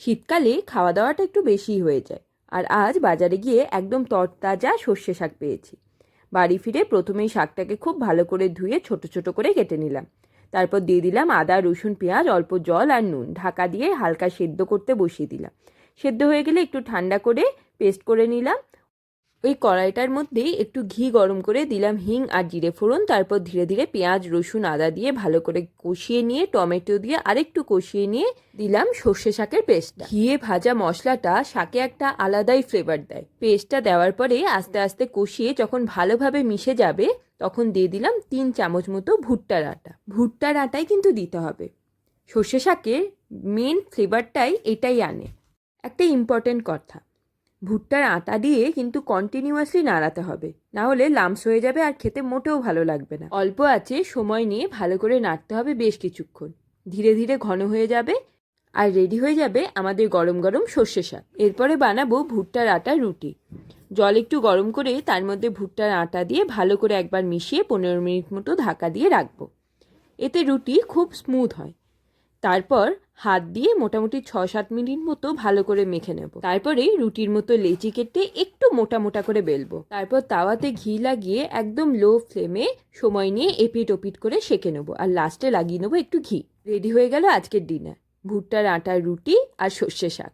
শীতকালে খাওয়া দাওয়াটা একটু বেশিই হয়ে যায়। আর আজ বাজারে গিয়ে একদম তরতাজা সর্ষে শাক পেয়েছি। বাড়ি ফিরে প্রথমেই শাকটাকে খুব ভালো করে ধুয়ে ছোট ছোট করে কেটে নিলাম। তারপর দিয়ে দিলাম আদা, রসুন, পেঁয়াজ, অল্প জল আর নুন। ঢাকা দিয়ে হালকা সেদ্ধ করতে বসিয়ে দিলাম। সেদ্ধ হয়ে গেলে একটু ঠান্ডা করে পেস্ট করে নিলাম। ওই কড়াইটার মধ্যেই একটু ঘি গরম করে দিলাম হিং আর জিরে ফোড়ন। তারপর ধীরে ধীরে পেঁয়াজ, রসুন, আদা দিয়ে ভালো করে কষিয়ে নিয়ে টমেটো দিয়ে আরেকটু কষিয়ে নিয়ে দিলাম সর্ষে শাকের পেস্টটা। ঘিয়ে ভাজা মশলাটা শাকে একটা আলাদাই ফ্লেভার দেয়। পেস্টটা দেওয়ার পরে আস্তে আস্তে কষিয়ে যখন ভালোভাবে মিশে যাবে তখন দিয়ে দিলাম 3 চামচ মতো ভুট্টার আটা। ভুট্টার আটাই কিন্তু দিতে হবে। সর্ষে শাকের মেন ফ্লেভারটাই এটাই আনে। একটা ইম্পর্টেন্ট কথা, ভুট্টার আটা দিয়ে কিন্তু কন্টিনিউয়াসলি নাড়াতে হবে, না হলে লামস হয়ে যাবে আর খেতে মোটেও ভালো লাগবে না। অল্প আছে সময় নিয়ে ভালো করে নাড়তে হবে বেশ কিছুক্ষণ। ধীরে ধীরে ঘন হয়ে যাবে আর রেডি হয়ে যাবে আমাদের গরম গরম সর্ষে শাক। এরপরে বানাবো ভুট্টার আটার রুটি। জল একটু গরম করে তার মধ্যে ভুট্টার আটা দিয়ে ভালো করে একবার মিশিয়ে 15 মিনিট মতো ঢাকা দিয়ে রাখবো। এতে রুটি খুব স্মুথ হয়। তারপর হাত দিয়ে মোটামুটি 6-7 মিনিট মতো ভালো করে মেখে নেব। তারপরে রুটির মতো লেচি কেটে একটু মোটা মোটা করে বেলবো। তারপর তাওয়াতে ঘি লাগিয়ে একদম লো ফ্লেমে সময় নিয়ে এপিট ওপিট করে সেঁকে নেবো আর লাস্টে লাগিয়ে নেবো একটু ঘি। রেডি হয়ে গেল আজকের ডিনার, ভুট্টার আটার রুটি আর সর্ষে শাক।